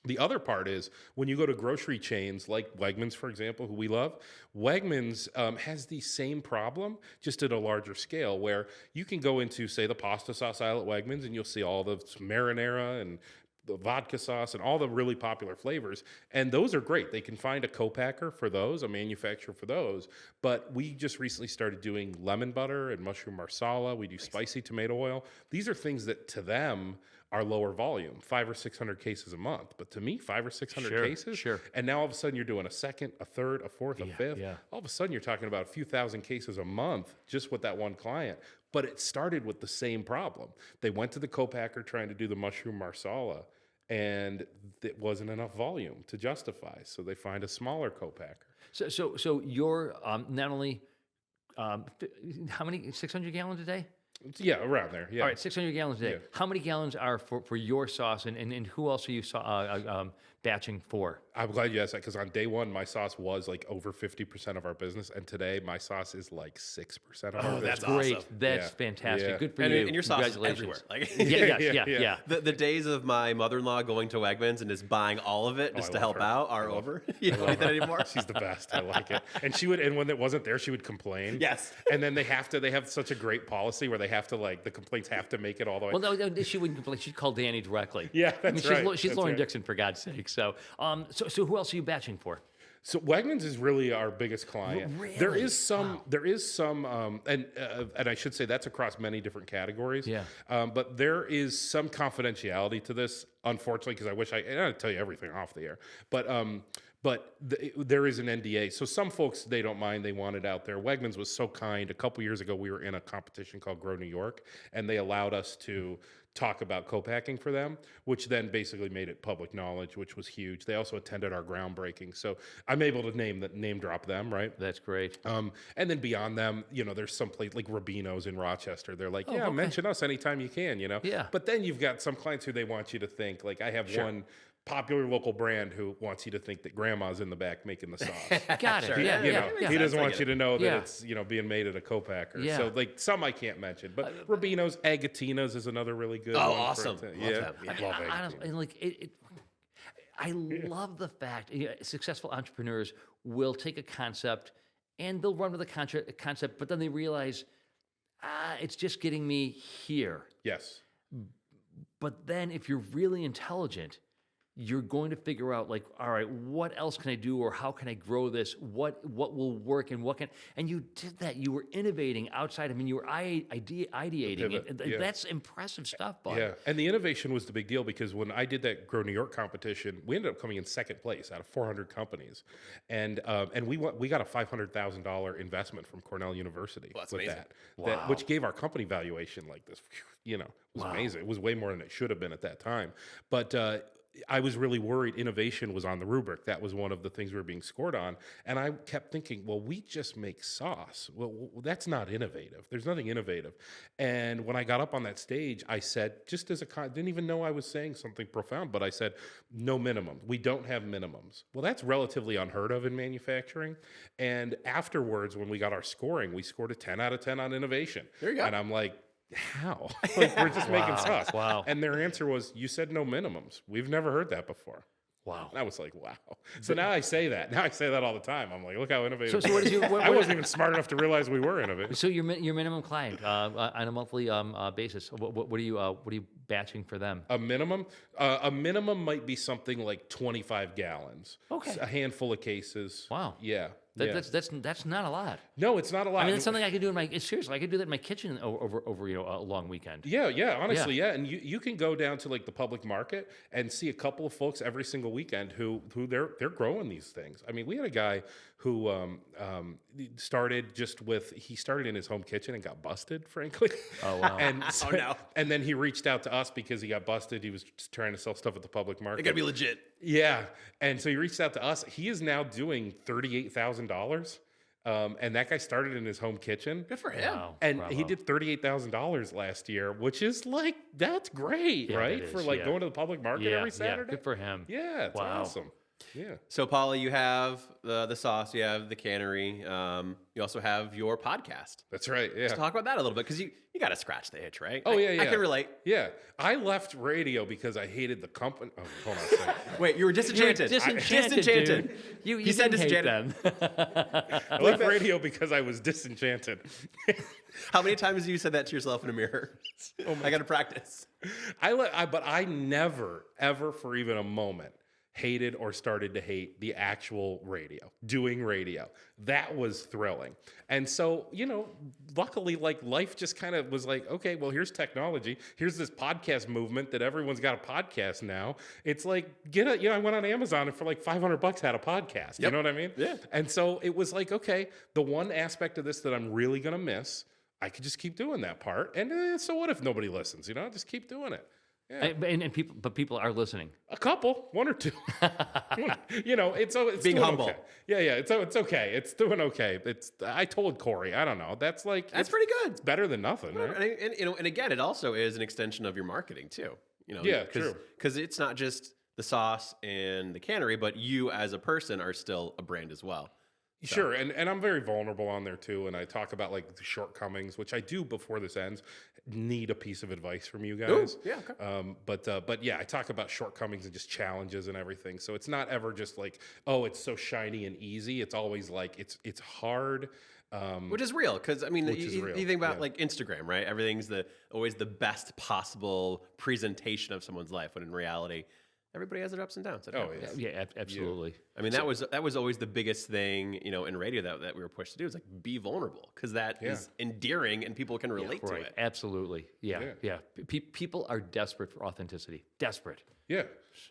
[SPEAKER 3] The other part is when you go to grocery chains like Wegmans, for example, who we love, Wegmans has the same problem, just at a larger scale, where you can go into, say, the pasta sauce aisle at Wegmans, and you'll see all the marinara and the vodka sauce and all the really popular flavors. And those are great. They can find a co-packer for those, a manufacturer for those. But we just recently started doing lemon butter and mushroom marsala. We do spicy tomato oil. These are things that to them are lower volume, 500 or 600 cases a month. But to me, 500 or 600 cases.
[SPEAKER 2] Sure.
[SPEAKER 3] And now all of a sudden you're doing a second, a third, a fourth, a fifth.
[SPEAKER 2] Yeah.
[SPEAKER 3] All of a sudden you're talking about a few thousand cases a month just with that one client. But it started with the same problem. They went to the co-packer trying to do the mushroom marsala, and it wasn't enough volume to justify. So they find a smaller co-packer.
[SPEAKER 2] So you're not only how many 600 gallons a day?
[SPEAKER 3] Yeah, around there. Yeah.
[SPEAKER 2] All right, 600 gallons a day.
[SPEAKER 3] Yeah.
[SPEAKER 2] How many gallons are for your sauce, and who else are you batching for?
[SPEAKER 3] I'm glad you asked that, because on day one, my sauce was like over 50% of our business. And today, my sauce is like 6% of our business.
[SPEAKER 1] that's
[SPEAKER 2] Great.
[SPEAKER 1] awesome.
[SPEAKER 2] That's
[SPEAKER 3] Yeah.
[SPEAKER 2] fantastic.
[SPEAKER 3] Yeah.
[SPEAKER 2] Good for
[SPEAKER 1] And,
[SPEAKER 2] you.
[SPEAKER 1] and your sauce is
[SPEAKER 2] Congratulations.
[SPEAKER 1] everywhere. Like
[SPEAKER 2] Yeah.
[SPEAKER 1] The days of my mother-in-law going to Wegmans and just buying all of it just
[SPEAKER 3] I
[SPEAKER 1] to
[SPEAKER 3] love
[SPEAKER 1] help
[SPEAKER 3] her.
[SPEAKER 1] out are over. You don't need that anymore.
[SPEAKER 3] She's the best. I like it. And she would, and when it wasn't there, she would complain.
[SPEAKER 1] Yes.
[SPEAKER 3] And then they have such a great policy where they have to, the complaints have to make it all the way.
[SPEAKER 2] Well, no, she wouldn't complain. She'd call Danny directly.
[SPEAKER 3] Yeah,
[SPEAKER 2] I mean,
[SPEAKER 3] that's
[SPEAKER 2] she's
[SPEAKER 3] right.
[SPEAKER 2] She's
[SPEAKER 3] That's
[SPEAKER 2] Lauren
[SPEAKER 3] right.
[SPEAKER 2] Dixon, for God's sake. So who else are you batching for?
[SPEAKER 3] So Wegmans is really our biggest client.
[SPEAKER 2] Really?
[SPEAKER 3] There is some, and I should say that's across many different categories.
[SPEAKER 2] Yeah.
[SPEAKER 3] But there is some confidentiality to this, unfortunately, because I wish I'd tell you everything off the air. But there is an NDA. So some folks, they don't mind. They want it out there. Wegmans was so kind. A couple years ago, we were in a competition called Grow New York, and they allowed us to talk about co-packing for them, which then basically made it public knowledge, which was huge. They also attended our groundbreaking. So I'm able to name drop them, right?
[SPEAKER 2] That's great.
[SPEAKER 3] And then beyond them, there's some place like Rubino's in Rochester. They're like,
[SPEAKER 2] okay.
[SPEAKER 3] mention us anytime you can,
[SPEAKER 2] Yeah.
[SPEAKER 3] But then you've got some clients who they want you to think, like I have one popular local brand who wants you to think that grandma's in the back making the sauce.
[SPEAKER 2] Got it.
[SPEAKER 1] Sure.
[SPEAKER 2] Yeah,
[SPEAKER 1] Yeah,
[SPEAKER 2] yeah.
[SPEAKER 3] He doesn't
[SPEAKER 1] I
[SPEAKER 3] want
[SPEAKER 1] get
[SPEAKER 3] you to know that
[SPEAKER 2] Yeah.
[SPEAKER 3] it's being made at a co-packer.
[SPEAKER 2] Yeah.
[SPEAKER 3] So some I can't mention, but Rubino's, Agatina's is another really good one.
[SPEAKER 1] Oh,
[SPEAKER 3] for
[SPEAKER 1] awesome.
[SPEAKER 3] instance.
[SPEAKER 1] Love
[SPEAKER 3] Yeah,
[SPEAKER 1] them. Yeah.
[SPEAKER 3] love Agatina.
[SPEAKER 2] Honestly, I love the fact successful entrepreneurs will take a concept and they'll run with the concept, but then they realize it's just getting me here.
[SPEAKER 3] Yes.
[SPEAKER 2] But then if you're really intelligent, you're going to figure out all right, what else can I do, or how can I grow this? What will work, and and you did that. You were innovating outside. I mean, you were ideating.
[SPEAKER 3] pivot,
[SPEAKER 2] And
[SPEAKER 3] yeah.
[SPEAKER 2] That's impressive stuff, bud.
[SPEAKER 3] Yeah, and the innovation was the big deal, because when I did that Grow New York competition, we ended up coming in second place out of 400 companies, and we got a $500,000 investment from Cornell University
[SPEAKER 1] Well, that's
[SPEAKER 3] with
[SPEAKER 1] amazing.
[SPEAKER 3] that, which gave our company valuation like this. It was amazing. It was way more than it should have been at that time, but. I was really worried innovation was on the rubric. That was one of the things we were being scored on. And I kept thinking, well, we just make sauce. Well, that's not innovative. There's nothing innovative. And when I got up on that stage, I said, just as didn't even know I was saying something profound, but I said, no minimum. We don't have minimums. Well, that's relatively unheard of in manufacturing. And afterwards, when we got our scoring, we scored a 10 out of 10 on innovation.
[SPEAKER 1] There you go.
[SPEAKER 3] And I'm like, how? We're just making sauce.
[SPEAKER 2] Wow.
[SPEAKER 3] And their answer was, you said no minimums. We've never heard that before.
[SPEAKER 2] Wow.
[SPEAKER 3] And I was like, wow. So now I say that. Now I say that all the time. I'm like, look how innovative.
[SPEAKER 2] So what is your?
[SPEAKER 3] I wasn't even smart enough to realize we were innovative.
[SPEAKER 2] So your minimum client on a monthly basis. What are you batching for them?
[SPEAKER 3] A minimum might be something like 25 gallons.
[SPEAKER 2] Okay.
[SPEAKER 3] A handful of cases.
[SPEAKER 2] Wow.
[SPEAKER 3] Yeah.
[SPEAKER 2] That's not a lot.
[SPEAKER 3] No, it's not a lot.
[SPEAKER 2] I mean, it's something I could do seriously. I could do that in my kitchen over a long weekend.
[SPEAKER 3] Yeah, honestly, yeah. And you can go down to like the public market and see a couple of folks every single weekend who they're growing these things. I mean, we had a guy who started in his home kitchen and got busted, frankly.
[SPEAKER 2] Oh wow.
[SPEAKER 3] And
[SPEAKER 1] Oh, no.
[SPEAKER 3] And then he reached out to us because he got busted. He was trying to sell stuff at the public market.
[SPEAKER 1] It gotta be legit.
[SPEAKER 3] Yeah, and so he reached out to us. He is now doing $38,000, and that guy started in his home kitchen.
[SPEAKER 1] Good for him.
[SPEAKER 2] Wow.
[SPEAKER 3] And
[SPEAKER 2] Bravo.
[SPEAKER 3] he did $38,000 last year, which is like that's great,
[SPEAKER 2] Yeah,
[SPEAKER 3] right?
[SPEAKER 2] that
[SPEAKER 3] For
[SPEAKER 2] is,
[SPEAKER 3] like
[SPEAKER 2] yeah.
[SPEAKER 3] going to the public market every Saturday.
[SPEAKER 2] Yeah, good for him.
[SPEAKER 3] Yeah, it's
[SPEAKER 2] Wow.
[SPEAKER 3] awesome. Yeah.
[SPEAKER 1] So, Paula, you have the sauce, you have the cannery, you also have your podcast.
[SPEAKER 3] That's right. Yeah.
[SPEAKER 1] Let's talk about that a little bit because you got to scratch the itch, right?
[SPEAKER 3] Oh, yeah.
[SPEAKER 1] I can relate.
[SPEAKER 3] Yeah. I left radio because I hated the company. Oh, hold on a second.
[SPEAKER 1] Wait, you were disenchanted.
[SPEAKER 2] Disenchanted,
[SPEAKER 1] Disenchanted.
[SPEAKER 2] dude. You
[SPEAKER 1] He said
[SPEAKER 2] didn't hate
[SPEAKER 1] disenchanted.
[SPEAKER 2] them.
[SPEAKER 3] I left radio because I was disenchanted.
[SPEAKER 1] How many times have you said that to yourself in a mirror? I got to practice.
[SPEAKER 3] But I never, ever for even a moment hated or started to hate the actual radio, doing radio. That was thrilling. And so, luckily, like life just kind of was like, okay, well, here's technology. Here's this podcast movement that everyone's got a podcast now. It's like, I went on Amazon and for like $500 had a podcast. You
[SPEAKER 1] Yep.
[SPEAKER 3] know what I mean?
[SPEAKER 1] Yeah.
[SPEAKER 3] And so it was like, okay, the one aspect of this that I'm really going to miss, I could just keep doing that part. And so what if nobody listens? Just keep doing it. Yeah.
[SPEAKER 2] And people are listening.
[SPEAKER 3] A couple, one or two. It's
[SPEAKER 1] Being
[SPEAKER 3] doing
[SPEAKER 1] humble.
[SPEAKER 3] Okay. Yeah, it's okay. It's doing okay. I told Corey, I don't know. That's
[SPEAKER 1] Pretty good.
[SPEAKER 3] It's better than nothing, right?
[SPEAKER 1] And again, it also is an extension of your marketing too.
[SPEAKER 3] Yeah, true.
[SPEAKER 1] Because it's not just the sauce and the cannery, but you as a person are still a brand as well.
[SPEAKER 3] Sure, and I'm very vulnerable on there too, and I talk about like the shortcomings, which I do before this ends. Need a piece of advice from you guys.
[SPEAKER 1] Ooh, yeah, okay.
[SPEAKER 3] But yeah, I talk about shortcomings and just challenges and everything. So it's not ever just like, oh, it's so shiny and easy. It's always like it's hard.
[SPEAKER 1] Which is real, because I mean,
[SPEAKER 3] real,
[SPEAKER 1] you think about
[SPEAKER 3] yeah.
[SPEAKER 1] like Instagram, right? Everything's always the best possible presentation of someone's life, when in reality, everybody has their ups and downs.
[SPEAKER 3] Oh yeah.
[SPEAKER 2] Yeah, absolutely.
[SPEAKER 1] I mean, that was always the biggest thing, in radio that we were pushed to do, is like be vulnerable, because that is endearing and people can relate to
[SPEAKER 2] Right.
[SPEAKER 1] it.
[SPEAKER 2] Absolutely. Yeah. People are desperate for authenticity. Desperate.
[SPEAKER 3] Yeah.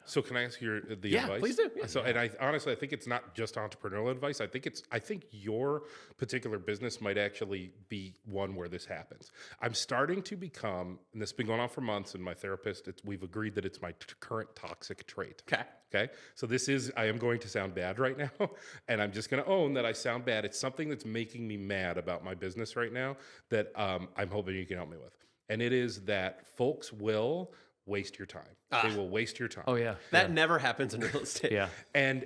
[SPEAKER 3] So can I ask you the
[SPEAKER 1] Yeah,
[SPEAKER 3] advice?
[SPEAKER 1] please do. Yeah.
[SPEAKER 3] So, and I honestly, I think it's not just entrepreneurial advice. I think your particular business might actually be one where this happens. I'm starting to become, and this has been going on for months, and my therapist, we've agreed that it's my current toxic trait. Okay. So I am going to sound bad right now, and I'm just going to own that I sound bad. It's something that's making me mad about my business right now that I'm hoping you can help me with. And it is that folks will waste your time. They will waste your time.
[SPEAKER 2] Oh yeah.
[SPEAKER 1] That never happens in real estate.
[SPEAKER 2] Yeah.
[SPEAKER 3] And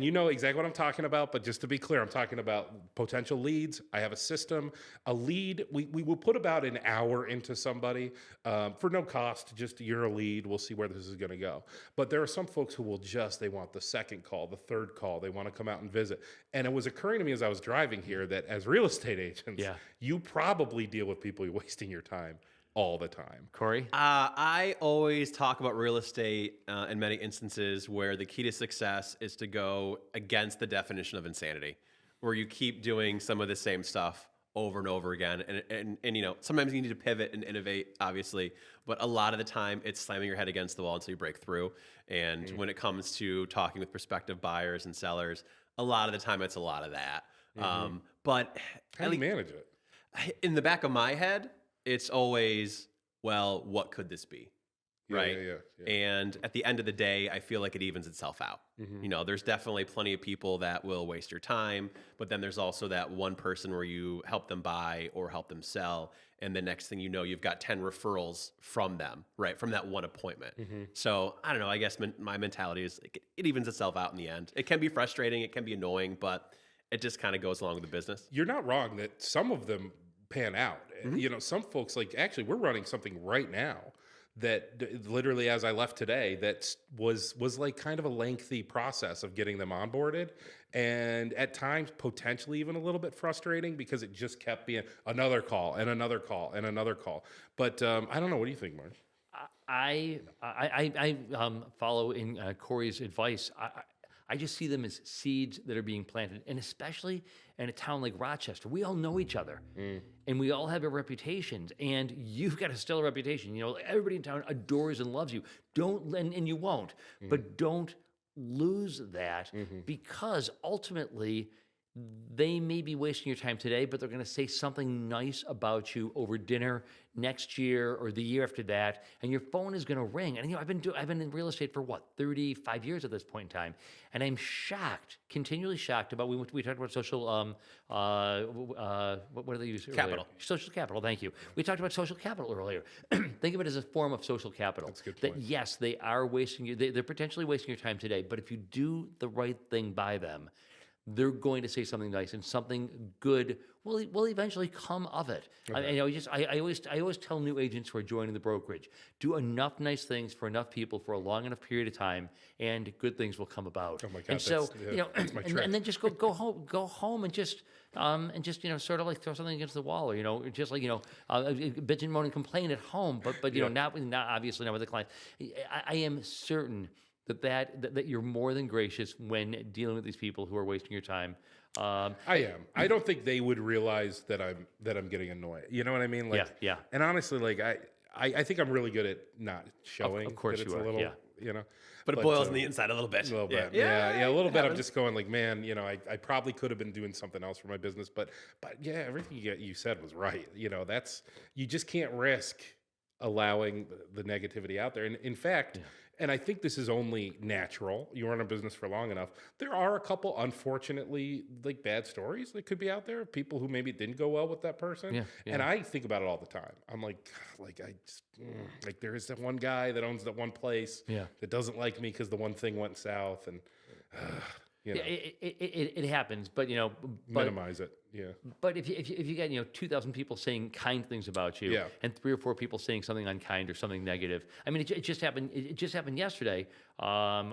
[SPEAKER 3] you know exactly what I'm talking about, but just to be clear, I'm talking about potential leads. I have a system. A lead, we will put about an hour into somebody for no cost, just you're a lead. We'll see where this is going to go. But there are some folks who will they want the second call, the third call. They want to come out and visit. And it was occurring to me as I was driving here that as real estate agents, you probably deal with people who are wasting your time all the time.
[SPEAKER 2] Corey?
[SPEAKER 1] I always talk about real estate in many instances where the key to success is to go against the definition of insanity, where you keep doing some of the same stuff over and over again. And sometimes you need to pivot and innovate, obviously, but a lot of the time it's slamming your head against the wall until you break through. And when it comes to talking with prospective buyers and sellers, a lot of the time it's a lot of that. But
[SPEAKER 3] How do you manage it?
[SPEAKER 1] in the back of my head, it's always, well, what could this be? Right.
[SPEAKER 3] Yeah.
[SPEAKER 1] And at the end of the day, I feel like it evens itself out. There's definitely plenty of people that will waste your time, but then there's also that one person where you help them buy or help them sell. And the next thing you know, you've got 10 referrals from them, right? From that one appointment. So I don't know, I guess my mentality is it evens itself out in the end. It can be frustrating. It can be annoying, but it just kind of goes along with the business.
[SPEAKER 3] You're not wrong that some of them pan out. Some folks, like, actually, we're running something right now that literally as I left today, that was like kind of a lengthy process of getting them onboarded. And at times potentially even a little bit frustrating because it just kept being another call and another call and another call. But I don't know. What do you think, Mark?
[SPEAKER 2] I follow in Corey's advice. I just see them as seeds that are being planted, and especially in a town like Rochester, we all know each other, and we all have our reputations. And you've got a stellar reputation. You know, everybody in town adores and loves you. And you won't, but don't lose that because ultimately they may be wasting your time today, but they're going to say something nice about you over dinner next year or the year after that, and your phone is going to ring. And you know, I've been in real estate for 35 years at this point in time, and I'm shocked, continually shocked about. We talked about social. What do they use?
[SPEAKER 1] Capital.
[SPEAKER 2] Earlier? Social capital. Thank you. We talked about social capital earlier. Think of it as a form of social capital.
[SPEAKER 3] That's a good
[SPEAKER 2] that
[SPEAKER 3] point.
[SPEAKER 2] yes, they are wasting you. They're potentially wasting your time today, but if you do the right thing by them, they're going to say something nice, and something good will eventually come of it.
[SPEAKER 3] Okay.
[SPEAKER 2] I always tell new agents who are joining the brokerage, do enough nice things for enough people for a long enough period of time, and good things will come about.
[SPEAKER 3] Oh my God!
[SPEAKER 2] And so
[SPEAKER 3] that's my trick.
[SPEAKER 2] and then just go home, and just sort of like throw something against the wall, or just like bitch and moan and complain at home, but not obviously not with the client. I am certain that you're more than gracious when dealing with these people who are wasting your time.
[SPEAKER 3] I am. I don't think they would realize that I'm getting annoyed. You know what I mean? Like,
[SPEAKER 2] yeah.
[SPEAKER 3] And honestly, like I think I'm really good at not showing.
[SPEAKER 2] Of course
[SPEAKER 3] that it's
[SPEAKER 2] you are.
[SPEAKER 3] a little,
[SPEAKER 2] Yeah.
[SPEAKER 1] But it boils on the inside a little bit.
[SPEAKER 3] A little bit.
[SPEAKER 1] Yeah.
[SPEAKER 3] A little bit. I'm just going like, man, I probably could have been doing something else for my business, but yeah, everything you said was right. You just can't risk allowing the negativity out there. And in fact, and I think this is only natural. You run a business for long enough. There are a couple, unfortunately, like bad stories that could be out there of people who maybe didn't go well with that person.
[SPEAKER 2] Yeah.
[SPEAKER 3] And I think about it all the time. I'm like there is that one guy that owns that one place that doesn't like me because the one thing went south, and
[SPEAKER 2] it happens. But
[SPEAKER 3] minimize it. Yeah.
[SPEAKER 2] But if you get 2,000 people saying kind things about you, and 3 or 4 people saying something unkind or something negative, I mean, it just happened. It just happened yesterday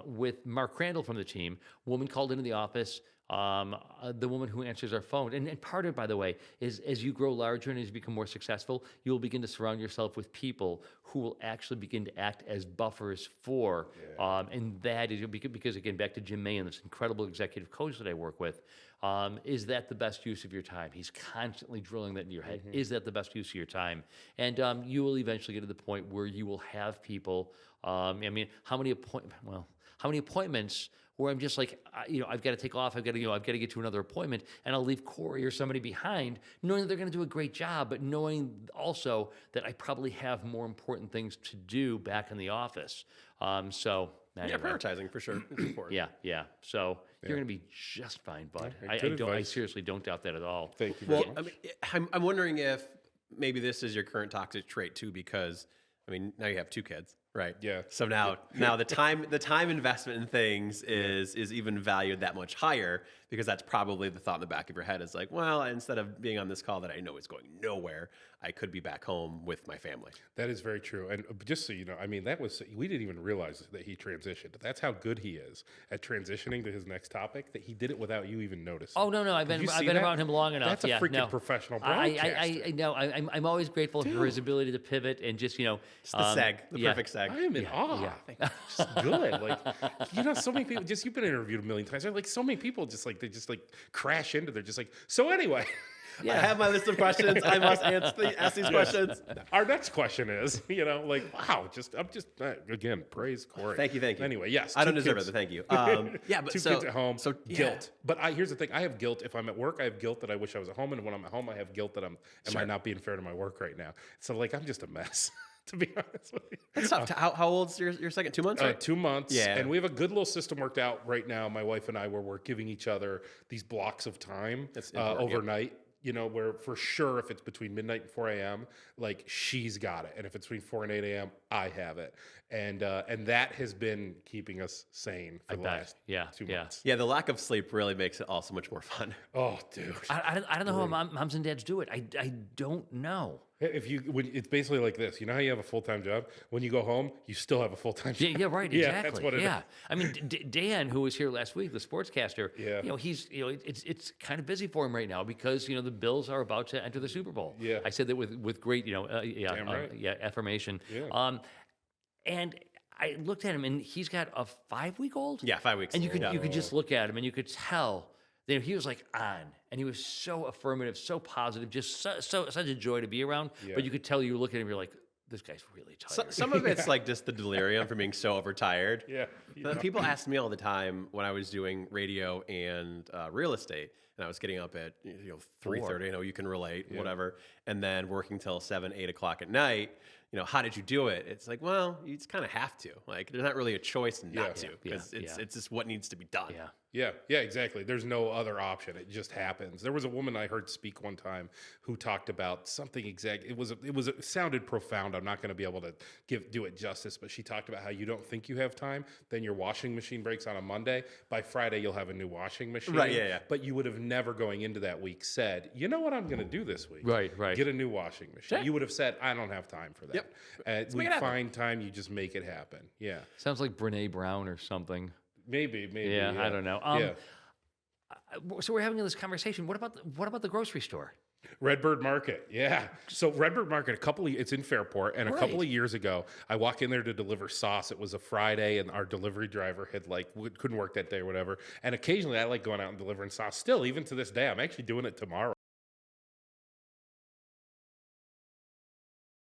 [SPEAKER 2] with Mark Crandall from the team. Woman called into the office. The woman who answers our phone, and part of it, by the way, is as you grow larger and as you become more successful, you will begin to surround yourself with people who will actually begin to act as buffers for, and that is because again, back to Jim May and this incredible executive coach that I work with. Is that the best use of your time? He's constantly drilling that into your head. Is that the best use of your time? And you will eventually get to the point where you will have people. I mean, how many appointments where I'm just like, I've got to take off. I've got to get to another appointment, and I'll leave Corey or somebody behind, knowing that they're going to do a great job, but knowing also that I probably have more important things to do back in the office. So. Anyway.
[SPEAKER 1] Yeah, prioritizing for sure is important.
[SPEAKER 2] Yeah. So you're going to be just fine, bud. I seriously don't doubt that at all.
[SPEAKER 3] Thank you very
[SPEAKER 1] Well,
[SPEAKER 3] much.
[SPEAKER 1] I mean, I'm wondering if maybe this is your current toxic trait too, because I mean, now you have 2 kids, right?
[SPEAKER 3] Yeah.
[SPEAKER 1] So now the time investment in things is even valued that much higher, because that's probably the thought in the back of your head is like, well, instead of being on this call that I know is going nowhere, I could be back home with my family.
[SPEAKER 3] That is very true. And just so you know, I mean, we didn't even realize that he transitioned. That's how good he is at transitioning to his next topic, that he did it without you even noticing.
[SPEAKER 2] Oh, no. I've been around him long enough.
[SPEAKER 3] That's a freaking professional broadcaster.
[SPEAKER 2] I know. I'm always grateful for his ability to pivot and just,
[SPEAKER 1] It's the seg, the perfect seg.
[SPEAKER 3] I am in awe. Yeah. Just good. Like, so many people, you've been interviewed a million times. Like, so many people they just crash into, they're just like, so anyway.
[SPEAKER 1] I have my list of questions. I must ask these questions.
[SPEAKER 3] Our next question is, wow, I'm just again, praise Corey.
[SPEAKER 1] Thank you.
[SPEAKER 3] Anyway, yes.
[SPEAKER 1] I don't deserve it, but thank you. Yeah, but
[SPEAKER 3] 2
[SPEAKER 1] so,
[SPEAKER 3] kids at home,
[SPEAKER 1] so
[SPEAKER 3] guilt. But here's the thing. I have guilt if I'm at work. I have guilt that I wish I was at home. And when I'm at home, I have guilt that am I not being fair to my work right now? So I'm just a mess. To be honest with you.
[SPEAKER 1] That's tough. How old's your second? 2 months, right?
[SPEAKER 3] 2 months.
[SPEAKER 1] Yeah.
[SPEAKER 3] And we have a good little system worked out right now, my wife and I, where we're giving each other these blocks of time overnight. Where for sure if it's between midnight and 4 a.m., like she's got it. And if it's between 4 and 8 a.m., I have it. And that has been keeping us sane for the last 2 months.
[SPEAKER 1] Yeah, the lack of sleep really makes it all so much more fun.
[SPEAKER 3] Oh, dude.
[SPEAKER 2] I don't know how moms and dads do it. I don't know.
[SPEAKER 3] It's basically like this. You know how you have a full-time job? When you go home, you still have a full-time job.
[SPEAKER 2] Yeah, right,
[SPEAKER 3] Yeah,
[SPEAKER 2] exactly.
[SPEAKER 3] that's what it is.
[SPEAKER 2] I mean, Dan, who was here last week, the sportscaster,
[SPEAKER 3] Yeah.
[SPEAKER 2] it's kind of busy for him right now because, the Bills are about to enter the Super Bowl.
[SPEAKER 3] Yeah.
[SPEAKER 2] I said that with great,
[SPEAKER 3] Damn right.
[SPEAKER 2] affirmation.
[SPEAKER 3] Yeah.
[SPEAKER 2] And I looked at him, and he's got a 5-week-old.
[SPEAKER 1] Yeah, 5 weeks.
[SPEAKER 2] And you
[SPEAKER 1] old.
[SPEAKER 2] could just look at him, and you could tell that he was like on, and he was so affirmative, so positive, just such a joy to be around.
[SPEAKER 3] Yeah.
[SPEAKER 2] But you could tell you look at him, you're like, this guy's really tired.
[SPEAKER 1] Some of it's like just the delirium from being so overtired.
[SPEAKER 3] Yeah.
[SPEAKER 1] But people asked me all the time when I was doing radio and real estate, and I was getting up at 3:30. I know you can relate, whatever, and then working till 7, 8 o'clock at night. How did you do it? It's like, well, you just kind of have to. Like, there's not really a choice not to, because it's just what needs to be done.
[SPEAKER 3] Yeah, exactly. There's no other option. It just happens. There was a woman I heard speak one time who talked about something exact. It sounded profound. I'm not going to be able to do it justice, but she talked about how you don't think you have time. Then your washing machine breaks on a Monday. By Friday, you'll have a new washing machine.
[SPEAKER 1] Right, yeah.
[SPEAKER 3] But you would have never going into that week said, you know what I'm going to do this week?
[SPEAKER 2] Right.
[SPEAKER 3] Get a new washing machine.
[SPEAKER 1] Yeah.
[SPEAKER 3] You would have said, I don't have time for that.
[SPEAKER 1] Yep.
[SPEAKER 3] We find time, you just make it happen. Yeah.
[SPEAKER 2] Sounds like Brene Brown or something.
[SPEAKER 3] Maybe.
[SPEAKER 2] Yeah, I don't know.
[SPEAKER 3] Yeah.
[SPEAKER 2] So we're having this conversation. What about the grocery store?
[SPEAKER 3] Redbird Market, yeah. So Redbird Market, it's in Fairport, and a couple of years ago, I walk in there to deliver sauce. It was a Friday, and our delivery driver couldn't work that day or whatever. And occasionally, I like going out and delivering sauce. Still, even to this day, I'm actually doing it tomorrow.